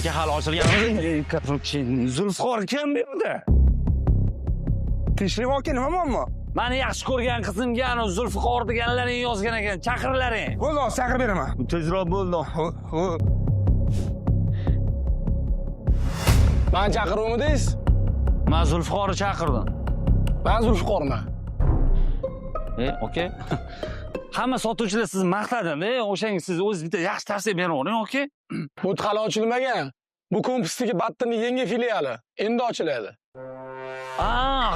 Aka hali ochilgan. Zulfiqor kim bu yerda? Tinchlik aka, nima muammo? Meni yaxshi ko'rgan qizimga ana Zulfiqor deganlaring yozgan ekan. Chaqirlaring. Bo'ldi, chaqirib beraman. Tezroq bo'ldi. Men chaqiruvmidingiz? Men Zulfiqorni chaqirdim. Men Zulfiqorman. Okey. Hamma sotuvchilar sizni maqtadi-da. O'shanga siz o'zingiz bitta yaxshi tavsiya beravering, okey? Bu hali ochilmagan. Bu kompleksdagi Battinning yangi filiali. Endi ochiladi.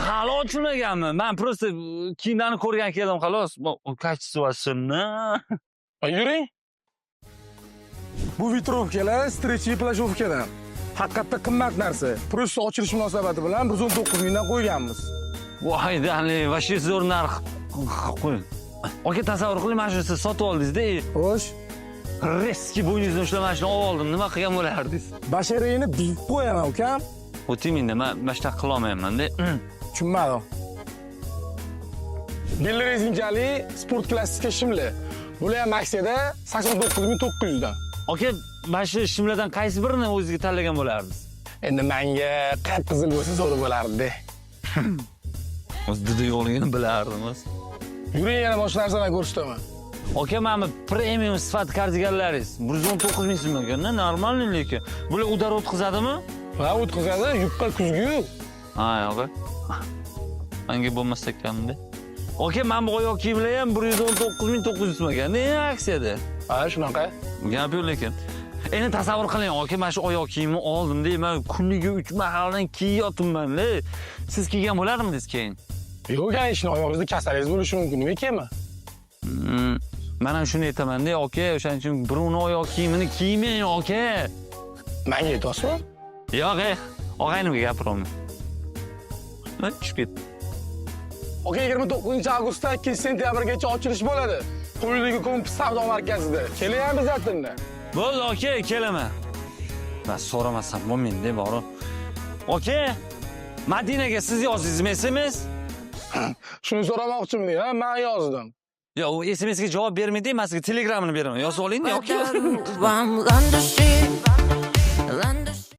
Hali ochilmaganmi? Men просто kiyimlarni ko'rgan keldim, xolos. Kачествосini. Yuring. Bu vitrovkalar stretchy plashovkadan. Haqiqatda qimmat narsa. Просто ochilish munosabati bilan 119 mingdan qo'yganmiz. Voy, dali, вообще zo'r narx qo'ying. Aka, tasavvur qiling, mana shuni siz sotib oldingiz-da. Xo'sh, Reski bo'yningizni ushlab mana shuni olib oldim. Nima qilgan bo'lardingiz? basharangni biyib qo'yaman, ukam. O'tingmingda, men mana qila olmayman-da. Tushunmadim. Belli rezinkali sport klassika shimli. Bular ham aksiyada 89900 dan. Aka, mana shu shimlardan qaysi birini o'zingizga tanlagan bo'lardingiz? Endi menga qip-qizil bo'lsa zo'r bo'lardi. O'z didi yo'qligini bilardingiz. Yuring, yana boshqa narsalarni ko'rsataman. Aka, mana premium sifat kardiganlaringiz 119 ming so'm ekan-da, normalniy lekin. Bular udar o'tkazadimi? Ha, o'tkazadi, yupqa kuzgi. Ha, yo'q. Menga bo'lmas ekan-da. Aka, men bu oyoq kiyimlar ham 119 so'm ekan, ne aksiyada. Ha, shunaqa. Gap yo'q lekin. Endi tasavvur qiling, aka, mana shu oyoq kiyimni oldim deyman, kuniga 3 mahaldan kiyayotimman-da. Siz kiygan bo'lardingiz keyin? Yo'q, ishni oyog'ingizda kasalingiz bo'lishi mumkin, nima ekanmi? Men ham shuni aytaman-da, aka, o'shaning uchun birovning oyoq kiyimini kiymang, aka. Menga aytasizmi? Yo'q, og'aynimga gapiraman. Men tushib ketdim. Aka, 29-avgustdan 2-sentyabrgacha ochilish bo'ladi. Qo'yiligi kompleks savdo markazida. Keling biz aytdimda. Bo'ldi, aka, kelaman. Men so'ramasam bo'lmaydi, bori. Aka, Madinaga siz yozdingizmi SMS? Shuni so'ramoqchiman, ha, men yozdim. Yo'q, u SMS ga javob bermaydi, men sizga Telegramini beraman. Yozib oling-da, aka. I'm under street.